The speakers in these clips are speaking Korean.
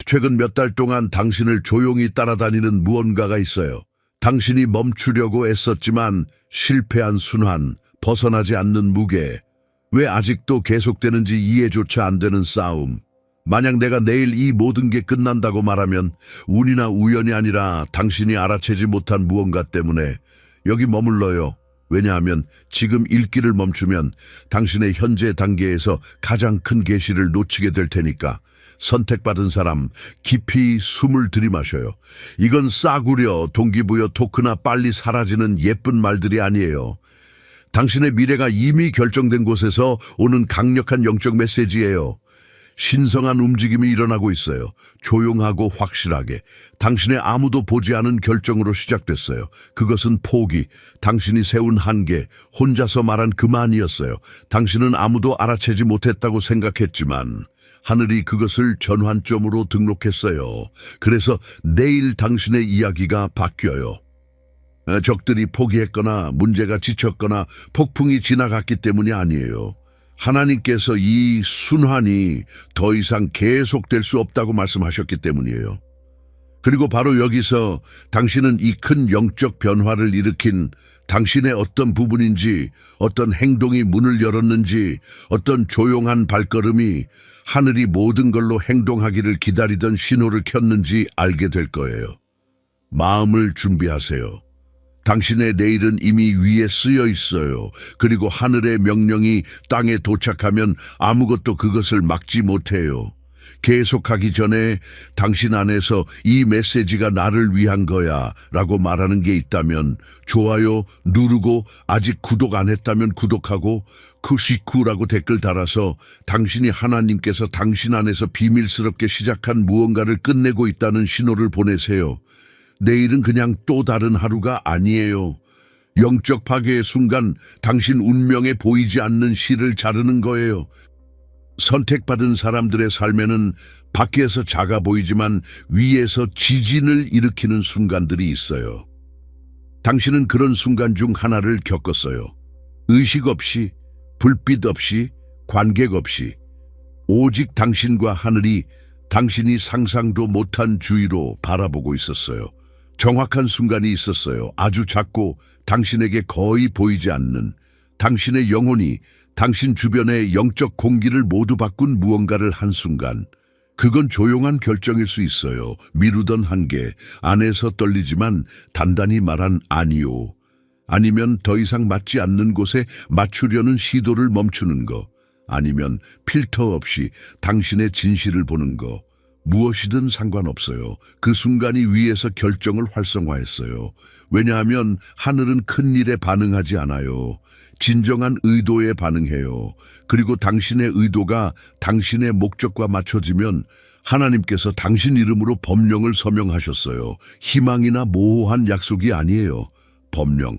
최근 몇 달 동안 당신을 조용히 따라다니는 무언가가 있어요. 당신이 멈추려고 애썼지만 실패한 순환, 벗어나지 않는 무게, 왜 아직도 계속되는지 이해조차 안 되는 싸움. 만약 내가 내일 이 모든 게 끝난다고 말하면 운이나 우연이 아니라 당신이 알아채지 못한 무언가 때문에 여기 머물러요. 왜냐하면 지금 읽기를 멈추면 당신의 현재 단계에서 가장 큰 계시를 놓치게 될 테니까. 선택받은 사람, 깊이 숨을 들이마셔요. 이건 싸구려, 동기부여 토크나 빨리 사라지는 예쁜 말들이 아니에요. 당신의 미래가 이미 결정된 곳에서 오는 강력한 영적 메시지예요. 신성한 움직임이 일어나고 있어요. 조용하고 확실하게. 당신의 아무도 보지 않은 결정으로 시작됐어요. 그것은 포기, 당신이 세운 한계, 혼자서 말한 그만이었어요. 당신은 아무도 알아채지 못했다고 생각했지만 하늘이 그것을 전환점으로 등록했어요. 그래서 내일 당신의 이야기가 바뀌어요. 적들이 포기했거나 문제가 지쳤거나 폭풍이 지나갔기 때문이 아니에요. 하나님께서 이 순환이 더 이상 계속될 수 없다고 말씀하셨기 때문이에요. 그리고 바로 여기서 당신은 이 큰 영적 변화를 일으킨 당신의 어떤 부분인지, 어떤 행동이 문을 열었는지, 어떤 조용한 발걸음이 하늘이 모든 걸로 행동하기를 기다리던 신호를 켰는지 알게 될 거예요. 마음을 준비하세요. 당신의 내일은 이미 위에 쓰여 있어요. 그리고 하늘의 명령이 땅에 도착하면 아무것도 그것을 막지 못해요. 계속하기 전에 당신 안에서 이 메시지가 나를 위한 거야 라고 말하는 게 있다면 좋아요 누르고, 아직 구독 안 했다면 구독하고 쿠시쿠라고 댓글 달아서 당신이 하나님께서 당신 안에서 비밀스럽게 시작한 무언가를 끝내고 있다는 신호를 보내세요. 내일은 그냥 또 다른 하루가 아니에요. 영적 파괴의 순간 당신 운명에 보이지 않는 실을 자르는 거예요. 선택받은 사람들의 삶에는 밖에서 작아 보이지만 위에서 지진을 일으키는 순간들이 있어요. 당신은 그런 순간 중 하나를 겪었어요. 의식 없이, 불빛 없이, 관객 없이, 오직 당신과 하늘이 당신이 상상도 못한 주위로 바라보고 있었어요. 정확한 순간이 있었어요. 아주 작고 당신에게 거의 보이지 않는, 당신의 영혼이 당신 주변의 영적 공기를 모두 바꾼 무언가를 한 순간. 그건 조용한 결정일 수 있어요. 미루던 한계, 안에서 떨리지만 단단히 말한 아니요. 아니면 더 이상 맞지 않는 곳에 맞추려는 시도를 멈추는 거. 아니면 필터 없이 당신의 진실을 보는 거. 무엇이든 상관없어요. 그 순간이 위에서 결정을 활성화했어요. 왜냐하면 하늘은 큰 일에 반응하지 않아요. 진정한 의도에 반응해요. 그리고 당신의 의도가 당신의 목적과 맞춰지면 하나님께서 당신 이름으로 법령을 서명하셨어요. 희망이나 모호한 약속이 아니에요. 법령.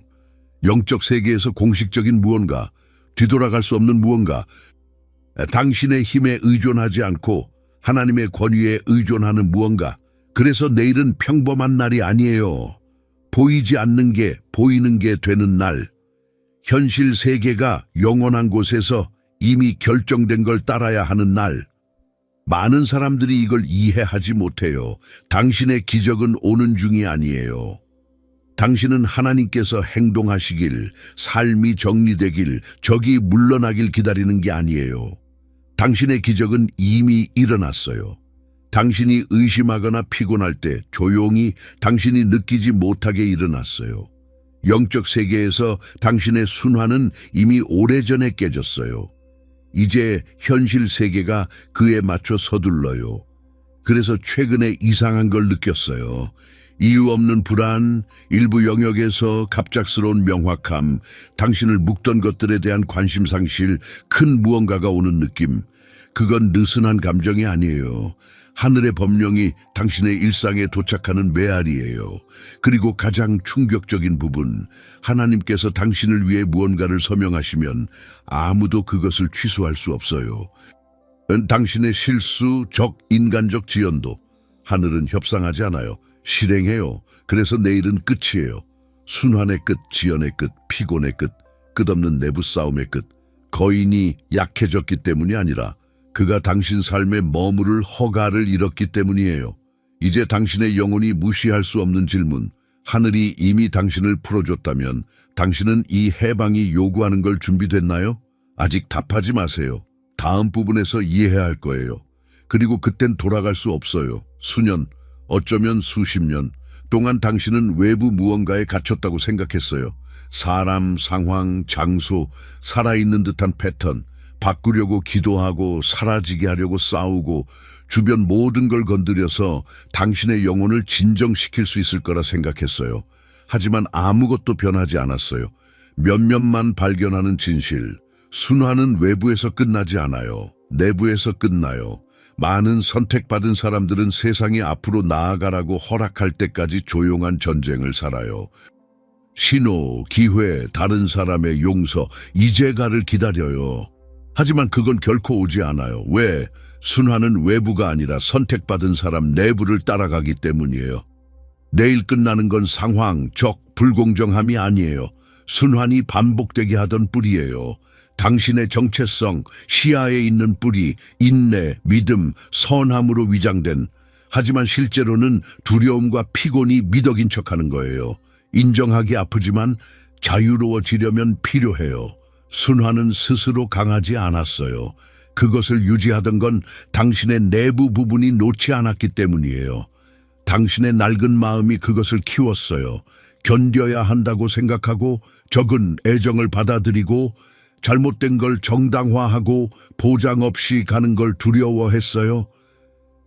영적 세계에서 공식적인 무언가, 뒤돌아갈 수 없는 무언가, 당신의 힘에 의존하지 않고 하나님의 권위에 의존하는 무언가. 그래서 내일은 평범한 날이 아니에요. 보이지 않는 게 보이는 게 되는 날. 현실 세계가 영원한 곳에서 이미 결정된 걸 따라야 하는 날. 많은 사람들이 이걸 이해하지 못해요. 당신의 기적은 오는 중이 아니에요. 당신은 하나님께서 행동하시길, 삶이 정리되길, 적이 물러나길 기다리는 게 아니에요. 당신의 기적은 이미 일어났어요. 당신이 의심하거나 피곤할 때 조용히 당신이 느끼지 못하게 일어났어요. 영적 세계에서 당신의 순환은 이미 오래전에 깨졌어요. 이제 현실 세계가 그에 맞춰 서둘러요. 그래서 최근에 이상한 걸 느꼈어요. 이유 없는 불안, 일부 영역에서 갑작스러운 명확함, 당신을 묶던 것들에 대한 관심 상실, 큰 무언가가 오는 느낌. 그건 느슨한 감정이 아니에요. 하늘의 법령이 당신의 일상에 도착하는 메아리예요. 그리고 가장 충격적인 부분, 하나님께서 당신을 위해 무언가를 서명하시면 아무도 그것을 취소할 수 없어요. 당신의 실수, 인간적 지연도 하늘은 협상하지 않아요. 실행해요. 그래서 내일은 끝이에요. 순환의 끝, 지연의 끝, 피곤의 끝, 끝없는 내부 싸움의 끝. 거인이 약해졌기 때문이 아니라 그가 당신 삶에 머무를 허가를 잃었기 때문이에요. 이제 당신의 영혼이 무시할 수 없는 질문. 하늘이 이미 당신을 풀어줬다면 당신은 이 해방이 요구하는 걸 준비됐나요? 아직 답하지 마세요. 다음 부분에서 이해해야 할 거예요. 그리고 그땐 돌아갈 수 없어요. 수년, 어쩌면 수십 년 동안 당신은 외부 무언가에 갇혔다고 생각했어요. 사람, 상황, 장소, 살아있는 듯한 패턴, 바꾸려고 기도하고 사라지게 하려고 싸우고 주변 모든 걸 건드려서 당신의 영혼을 진정시킬 수 있을 거라 생각했어요. 하지만 아무것도 변하지 않았어요. 몇몇만 발견하는 진실. 순환은 외부에서 끝나지 않아요. 내부에서 끝나요. 많은 선택받은 사람들은 세상이 앞으로 나아가라고 허락할 때까지 조용한 전쟁을 살아요. 신호, 기회, 다른 사람의 용서, 이제가를 기다려요. 하지만 그건 결코 오지 않아요. 왜? 순환은 외부가 아니라 선택받은 사람 내부를 따라가기 때문이에요. 내일 끝나는 건 상황, 적, 불공정함이 아니에요. 순환이 반복되게 하던 뿌리예요. 당신의 정체성, 시야에 있는 뿌리, 인내, 믿음, 선함으로 위장된, 하지만 실제로는 두려움과 피곤이 미덕인 척하는 거예요. 인정하기 아프지만 자유로워지려면 필요해요. 순환은 스스로 강하지 않았어요. 그것을 유지하던 건 당신의 내부 부분이 놓지 않았기 때문이에요. 당신의 낡은 마음이 그것을 키웠어요. 견뎌야 한다고 생각하고 적은 애정을 받아들이고 잘못된 걸 정당화하고 보장 없이 가는 걸 두려워했어요.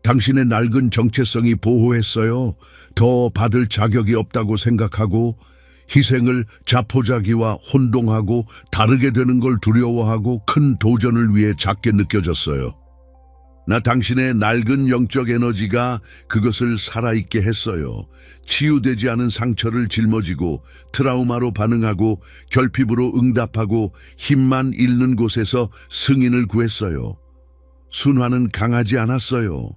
당신의 낡은 정체성이 보호했어요. 더 받을 자격이 없다고 생각하고 희생을 자포자기와 혼동하고 다르게 되는 걸 두려워하고 큰 도전을 위해 작게 느껴졌어요. 나 당신의 낡은 영적 에너지가 그것을 살아있게 했어요. 치유되지 않은 상처를 짊어지고 트라우마로 반응하고 결핍으로 응답하고 힘만 잃는 곳에서 승인을 구했어요. 순환은 강하지 않았어요.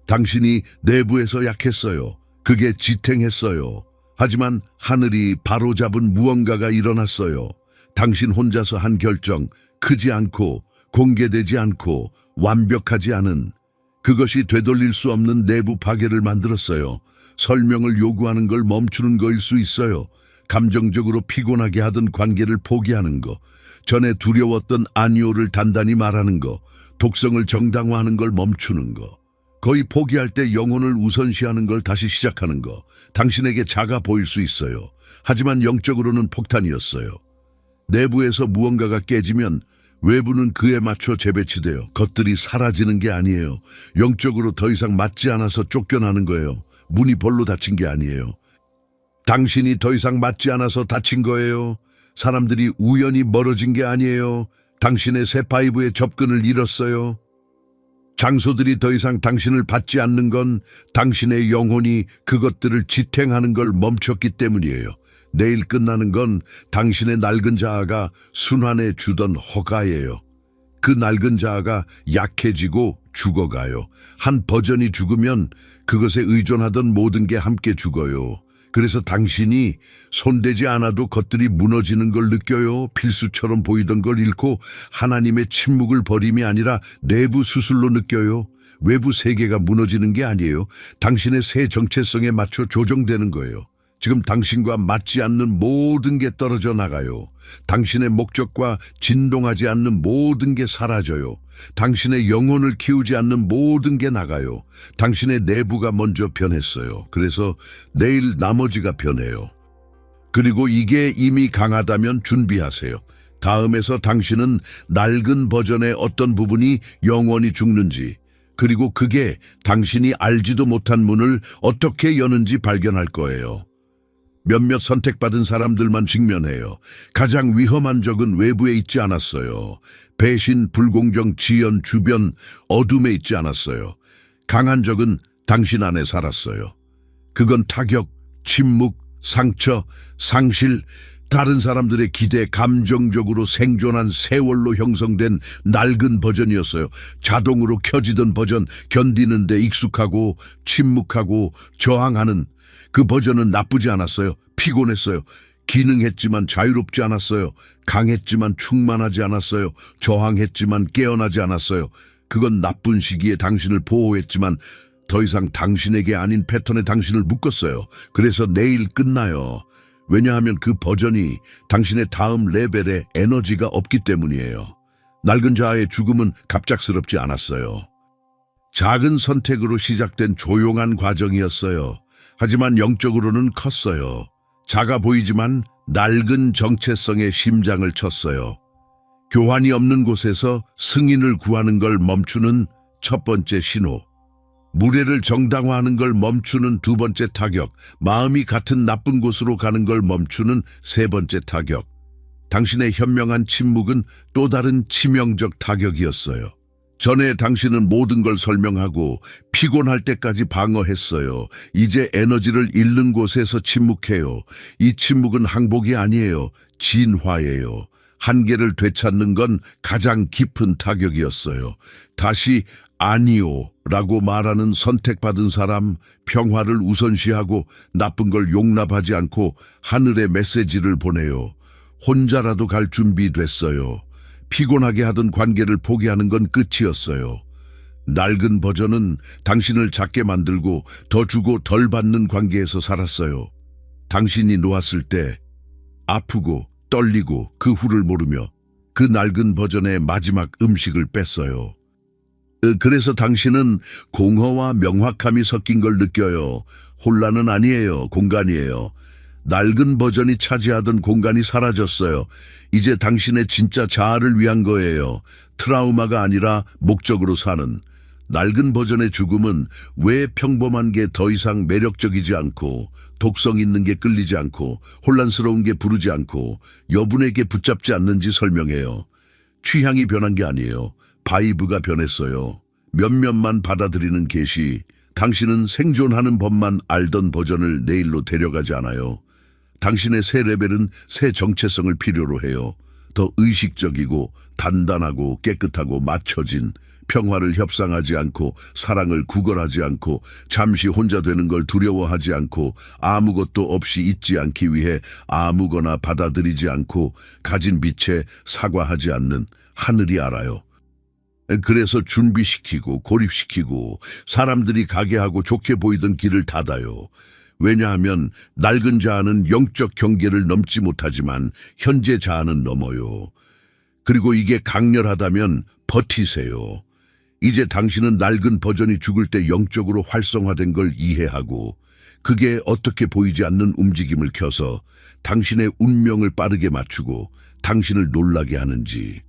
당신이 내부에서 약했어요. 그게 지탱했어요. 하지만 하늘이 바로잡은 무언가가 일어났어요. 당신 혼자서 한 결정, 크지 않고 공개되지 않고 완벽하지 않은, 그것이 되돌릴 수 없는 내부 파괴를 만들었어요. 설명을 요구하는 걸 멈추는 거일 수 있어요. 감정적으로 피곤하게 하던 관계를 포기하는 거, 전에 두려웠던 아니오를 단단히 말하는 거, 독성을 정당화하는 걸 멈추는 거, 거의 포기할 때 영혼을 우선시하는 걸 다시 시작하는 거. 당신에게 작아 보일 수 있어요. 하지만 영적으로는 폭탄이었어요. 내부에서 무언가가 깨지면 외부는 그에 맞춰 재배치돼요. 것들이 사라지는 게 아니에요. 영적으로 더 이상 맞지 않아서 쫓겨나는 거예요. 문이 벌로 닫힌 게 아니에요. 당신이 더 이상 맞지 않아서 닫힌 거예요. 사람들이 우연히 멀어진 게 아니에요. 당신의 새 파이브에 접근을 잃었어요. 장소들이 더 이상 당신을 받지 않는 건 당신의 영혼이 그것들을 지탱하는 걸 멈췄기 때문이에요. 내일 끝나는 건 당신의 낡은 자아가 순환해 주던 허가예요. 그 낡은 자아가 약해지고 죽어가요. 한 버전이 죽으면 그것에 의존하던 모든 게 함께 죽어요. 그래서 당신이 손대지 않아도 것들이 무너지는 걸 느껴요. 필수처럼 보이던 걸 잃고 하나님의 침묵을 버림이 아니라 내부 수술로 느껴요. 외부 세계가 무너지는 게 아니에요. 당신의 새 정체성에 맞춰 조정되는 거예요. 지금 당신과 맞지 않는 모든 게 떨어져 나가요. 당신의 목적과 진동하지 않는 모든 게 사라져요. 당신의 영혼을 키우지 않는 모든 게 나가요. 당신의 내부가 먼저 변했어요. 그래서 내일 나머지가 변해요. 그리고 이게 이미 강하다면 준비하세요. 다음에서 당신은 낡은 버전의 어떤 부분이 영원히 죽는지, 그리고 그게 당신이 알지도 못한 문을 어떻게 여는지 발견할 거예요. 몇몇 선택받은 사람들만 직면해요. 가장 위험한 적은 외부에 있지 않았어요. 배신, 불공정, 지연, 주변, 어둠에 있지 않았어요. 강한 적은 당신 안에 살았어요. 그건 타격, 침묵, 상처, 상실, 다른 사람들의 기대, 감정적으로 생존한 세월로 형성된 낡은 버전이었어요. 자동으로 켜지던 버전, 견디는데 익숙하고 침묵하고 저항하는 그 버전은 나쁘지 않았어요. 피곤했어요. 기능했지만 자유롭지 않았어요. 강했지만 충만하지 않았어요. 저항했지만 깨어나지 않았어요. 그건 나쁜 시기에 당신을 보호했지만 더 이상 당신에게 아닌 패턴에 당신을 묶었어요. 그래서 내일 끝나요. 왜냐하면 그 버전이 당신의 다음 레벨에 에너지가 없기 때문이에요. 낡은 자아의 죽음은 갑작스럽지 않았어요. 작은 선택으로 시작된 조용한 과정이었어요. 하지만 영적으로는 컸어요. 작아 보이지만 낡은 정체성의 심장을 쳤어요. 교환이 없는 곳에서 승인을 구하는 걸 멈추는 첫 번째 신호. 무례를 정당화하는 걸 멈추는 두 번째 타격. 마음이 같은 나쁜 곳으로 가는 걸 멈추는 세 번째 타격. 당신의 현명한 침묵은 또 다른 치명적 타격이었어요. 전에 당신은 모든 걸 설명하고 피곤할 때까지 방어했어요. 이제 에너지를 잃는 곳에서 침묵해요. 이 침묵은 항복이 아니에요. 진화예요. 한계를 되찾는 건 가장 깊은 타격이었어요. 다시 아니요 라고 말하는 선택받은 사람, 평화를 우선시하고 나쁜 걸 용납하지 않고 하늘에 메시지를 보내요. 혼자라도 갈 준비됐어요. 피곤하게 하던 관계를 포기하는 건 끝이었어요. 낡은 버전은 당신을 작게 만들고 더 주고 덜 받는 관계에서 살았어요. 당신이 놓았을 때 아프고 떨리고 그 후를 모르며 그 낡은 버전의 마지막 음식을 뺐어요. 그래서 당신은 공허와 명확함이 섞인 걸 느껴요. 혼란은 아니에요. 공간이에요. 낡은 버전이 차지하던 공간이 사라졌어요. 이제 당신의 진짜 자아를 위한 거예요. 트라우마가 아니라 목적으로 사는. 낡은 버전의 죽음은 왜 평범한 게 더 이상 매력적이지 않고 독성 있는 게 끌리지 않고 혼란스러운 게 부르지 않고 여분에게 붙잡지 않는지 설명해요. 취향이 변한 게 아니에요. 바이브가 변했어요. 몇몇만 받아들이는 계시. 당신은 생존하는 법만 알던 버전을 내일로 데려가지 않아요. 당신의 새 레벨은 새 정체성을 필요로 해요. 더 의식적이고 단단하고 깨끗하고 맞춰진, 평화를 협상하지 않고 사랑을 구걸하지 않고 잠시 혼자 되는 걸 두려워하지 않고 아무것도 없이 있지 않기 위해 아무거나 받아들이지 않고 가진 빛에 사과하지 않는 하늘이 알아요. 그래서 준비시키고 고립시키고 사람들이 가게 하고 좋게 보이던 길을 닫아요. 왜냐하면 낡은 자아는 영적 경계를 넘지 못하지만 현재 자아는 넘어요. 그리고 이게 강렬하다면 버티세요. 이제 당신은 낡은 버전이 죽을 때 영적으로 활성화된 걸 이해하고 그게 어떻게 보이지 않는 움직임을 켜서 당신의 운명을 빠르게 맞추고 당신을 놀라게 하는지.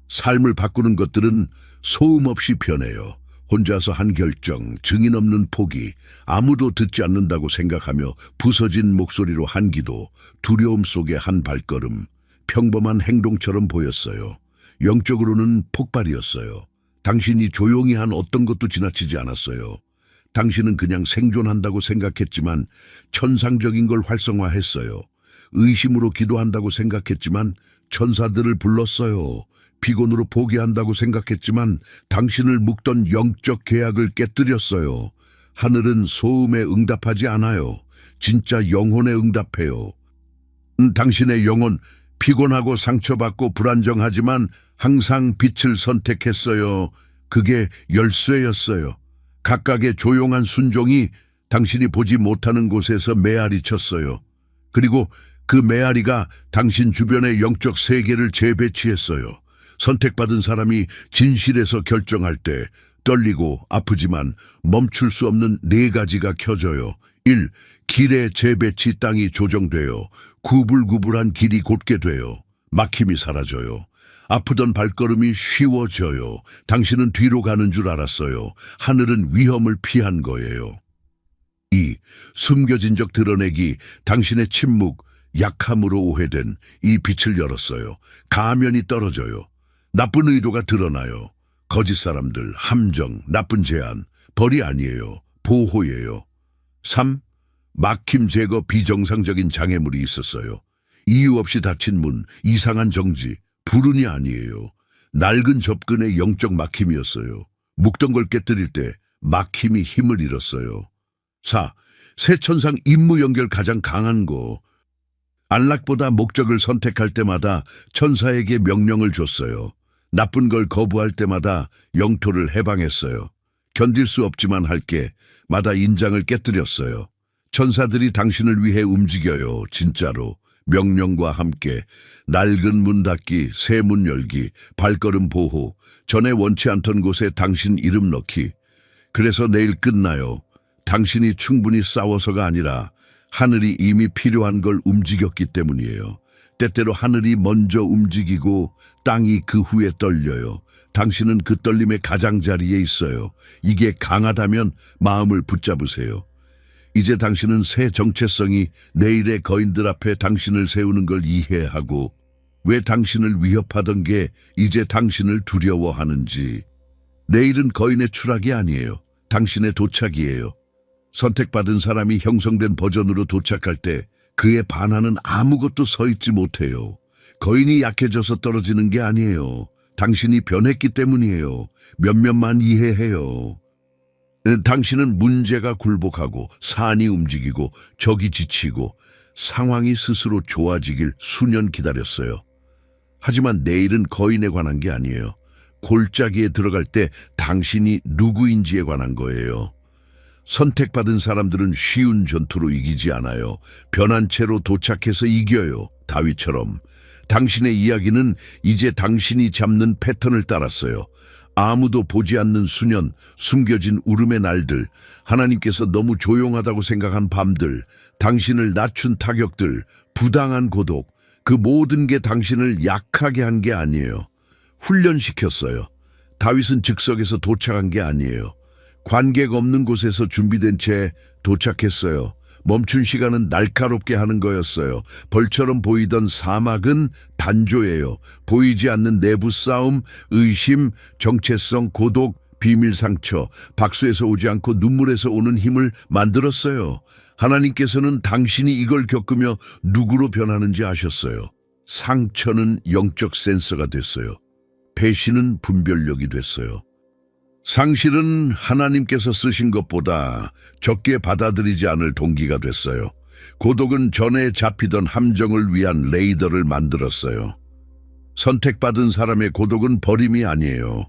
삶을 바꾸는 것들은 소음 없이 변해요. 혼자서 한 결정, 증인 없는 포기, 아무도 듣지 않는다고 생각하며 부서진 목소리로 한 기도, 두려움 속에 한 발걸음, 평범한 행동처럼 보였어요. 영적으로는 폭발이었어요. 당신이 조용히 한 어떤 것도 지나치지 않았어요. 당신은 그냥 생존한다고 생각했지만 천상적인 걸 활성화했어요. 의심으로 기도한다고 생각했지만 천사들을 불렀어요. 피곤으로 포기한다고 생각했지만 당신을 묶던 영적 계약을 깨뜨렸어요. 하늘은 소음에 응답하지 않아요. 진짜 영혼에 응답해요. 당신의 영혼, 피곤하고 상처받고 불안정하지만 항상 빛을 선택했어요. 그게 열쇠였어요. 각각의 조용한 순종이 당신이 보지 못하는 곳에서 메아리 쳤어요. 그리고 그 메아리가 당신 주변의 영적 세계를 재배치했어요. 선택받은 사람이 진실에서 결정할 때 떨리고 아프지만 멈출 수 없는 네 가지가 켜져요. 1. 길의 재배치 땅이 조정돼요. 구불구불한 길이 곧게 돼요. 막힘이 사라져요. 아프던 발걸음이 쉬워져요. 당신은 뒤로 가는 줄 알았어요. 하늘은 위험을 피한 거예요. 2. 숨겨진 적 드러내기, 당신의 침묵, 약함으로 오해된 이 빛을 열었어요. 가면이 떨어져요. 나쁜 의도가 드러나요. 거짓 사람들, 함정, 나쁜 제안, 벌이 아니에요. 보호예요. 3. 막힘 제거 비정상적인 장애물이 있었어요. 이유 없이 닫힌 문, 이상한 정지, 불운이 아니에요. 낡은 접근의 영적 막힘이었어요. 묶던 걸 깨뜨릴 때 막힘이 힘을 잃었어요. 4. 새 천상 임무 연결 가장 강한 거. 안락보다 목적을 선택할 때마다 천사에게 명령을 줬어요. 나쁜 걸 거부할 때마다 영토를 해방했어요. 견딜 수 없지만 할게 마다 인장을 깨뜨렸어요. 천사들이 당신을 위해 움직여요. 진짜로. 명령과 함께 낡은 문 닫기, 새 문 열기, 발걸음 보호, 전에 원치 않던 곳에 당신 이름 넣기. 그래서 내일 끝나요. 당신이 충분히 싸워서가 아니라 하늘이 이미 필요한 걸 움직였기 때문이에요. 때때로 하늘이 먼저 움직이고 땅이 그 후에 떨려요. 당신은 그 떨림의 가장자리에 있어요. 이게 강하다면 마음을 붙잡으세요. 이제 당신은 새 정체성이 내일의 거인들 앞에 당신을 세우는 걸 이해하고 왜 당신을 위협하던 게 이제 당신을 두려워하는지. 내일은 거인의 추락이 아니에요. 당신의 도착이에요. 선택받은 사람이 형성된 버전으로 도착할 때 그의 반환은 아무것도 서 있지 못해요. 거인이 약해져서 떨어지는 게 아니에요. 당신이 변했기 때문이에요. 몇몇만 이해해요. 당신은 문제가 굴복하고 산이 움직이고 적이 지치고 상황이 스스로 좋아지길 수년 기다렸어요. 하지만 내일은 거인에 관한 게 아니에요. 골짜기에 들어갈 때 당신이 누구인지에 관한 거예요. 선택받은 사람들은 쉬운 전투로 이기지 않아요. 변한 채로 도착해서 이겨요. 다윗처럼. 당신의 이야기는 이제 당신이 잡는 패턴을 따랐어요. 아무도 보지 않는 수년, 숨겨진 울음의 날들, 하나님께서 너무 조용하다고 생각한 밤들, 당신을 낮춘 타격들, 부당한 고독, 그 모든 게 당신을 약하게 한 게 아니에요. 훈련시켰어요. 다윗은 즉석에서 도착한 게 아니에요. 관객 없는 곳에서 준비된 채 도착했어요. 멈춘 시간은 날카롭게 하는 거였어요. 벌처럼 보이던 사막은 단조예요. 보이지 않는 내부 싸움, 의심, 정체성, 고독, 비밀 상처, 박수에서 오지 않고 눈물에서 오는 힘을 만들었어요. 하나님께서는 당신이 이걸 겪으며 누구로 변하는지 아셨어요. 상처는 영적 센서가 됐어요. 배신은 분별력이 됐어요. 상실은 하나님께서 쓰신 것보다 적게 받아들이지 않을 동기가 됐어요. 고독은 전에 잡히던 함정을 위한 레이더를 만들었어요. 선택받은 사람의 고독은 버림이 아니에요.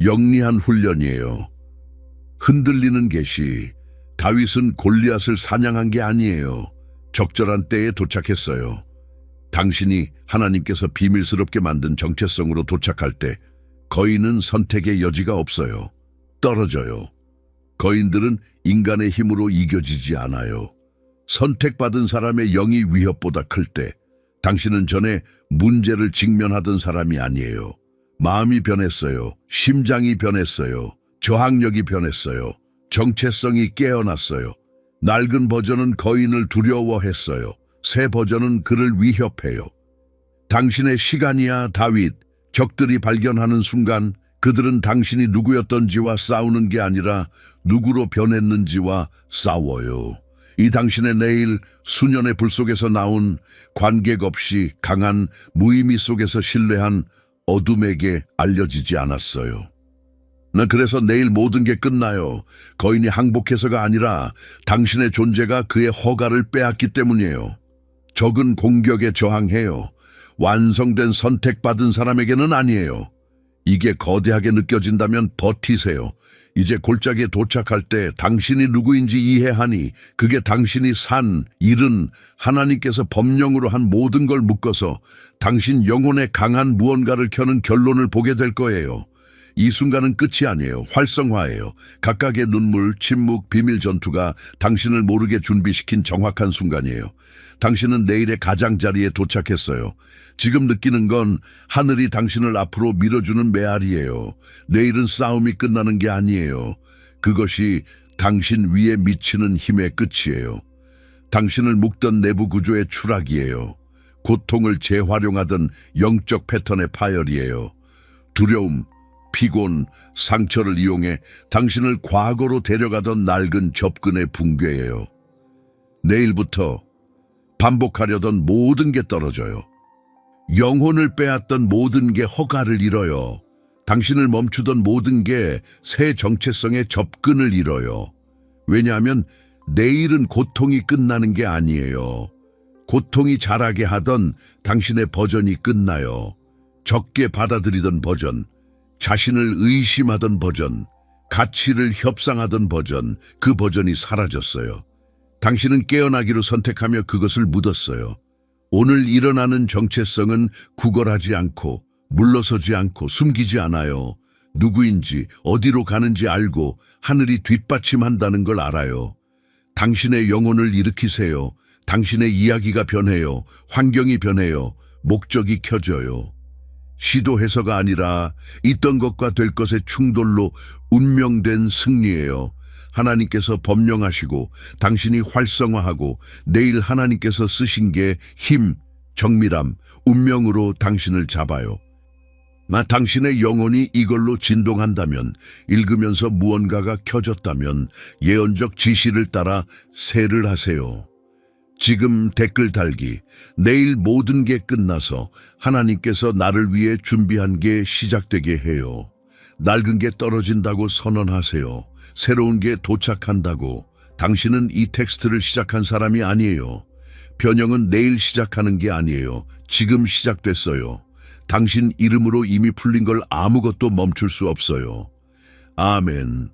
영리한 훈련이에요. 흔들리는 계시, 다윗은 골리앗을 사냥한 게 아니에요. 적절한 때에 도착했어요. 당신이 하나님께서 비밀스럽게 만든 정체성으로 도착할 때 거인은 선택의 여지가 없어요. 떨어져요. 거인들은 인간의 힘으로 이겨지지 않아요. 선택받은 사람의 영이 위협보다 클 때 당신은 전에 문제를 직면하던 사람이 아니에요. 마음이 변했어요. 심장이 변했어요. 저항력이 변했어요. 정체성이 깨어났어요. 낡은 버전은 거인을 두려워했어요. 새 버전은 그를 위협해요. 당신의 시간이야, 다윗. 적들이 발견하는 순간 그들은 당신이 누구였던지와 싸우는 게 아니라 누구로 변했는지와 싸워요. 이 당신의 내일 수년의 불 속에서 나온 관객 없이 강한 무의미 속에서 신뢰한 어둠에게 알려지지 않았어요. 난 그래서 내일 모든 게 끝나요. 거인이 항복해서가 아니라 당신의 존재가 그의 허가를 빼앗기 때문이에요. 적은 공격에 저항해요. 완성된 선택받은 사람에게는 아니에요. 이게 거대하게 느껴진다면 버티세요. 이제 골짜기에 도착할 때 당신이 누구인지 이해하니 그게 당신이 산, 일은 하나님께서 법령으로 한 모든 걸 묶어서 당신 영혼의 강한 무언가를 켜는 결론을 보게 될 거예요. 이 순간은 끝이 아니에요. 활성화예요. 각각의 눈물, 침묵, 비밀 전투가 당신을 모르게 준비시킨 정확한 순간이에요. 당신은 내일의 가장자리에 도착했어요. 지금 느끼는 건 하늘이 당신을 앞으로 밀어주는 메아리예요. 내일은 싸움이 끝나는 게 아니에요. 그것이 당신 위에 미치는 힘의 끝이에요. 당신을 묶던 내부 구조의 추락이에요. 고통을 재활용하던 영적 패턴의 파열이에요. 두려움, 피곤, 상처를 이용해 당신을 과거로 데려가던 낡은 접근의 붕괴예요. 내일부터 반복하려던 모든 게 떨어져요. 영혼을 빼앗던 모든 게 허가를 잃어요. 당신을 멈추던 모든 게 새 정체성의 접근을 잃어요. 왜냐하면 내일은 고통이 끝나는 게 아니에요. 고통이 자라게 하던 당신의 버전이 끝나요. 적게 받아들이던 버전, 자신을 의심하던 버전, 가치를 협상하던 버전, 그 버전이 사라졌어요. 당신은 깨어나기로 선택하며 그것을 묻었어요. 오늘 일어나는 정체성은 구걸하지 않고, 물러서지 않고, 숨기지 않아요. 누구인지, 어디로 가는지 알고 하늘이 뒷받침한다는 걸 알아요. 당신의 영혼을 일으키세요. 당신의 이야기가 변해요. 환경이 변해요. 목적이 켜져요. 시도해서가 아니라 있던 것과 될 것의 충돌로 운명된 승리예요. 하나님께서 법령하시고 당신이 활성화하고 내일 하나님께서 쓰신 게 힘, 정밀함, 운명으로 당신을 잡아요. 당신의 영혼이 이걸로 진동한다면, 읽으면서 무언가가 켜졌다면 예언적 지시를 따라 세를 하세요. 지금 댓글 달기, 내일 모든 게 끝나서 하나님께서 나를 위해 준비한 게 시작되게 해요. 낡은 게 떨어진다고 선언하세요. 새로운 게 도착한다고. 당신은 이 텍스트를 시작한 사람이 아니에요. 변형은 내일 시작하는 게 아니에요. 지금 시작됐어요. 당신 이름으로 이미 풀린 걸 아무것도 멈출 수 없어요. 아멘.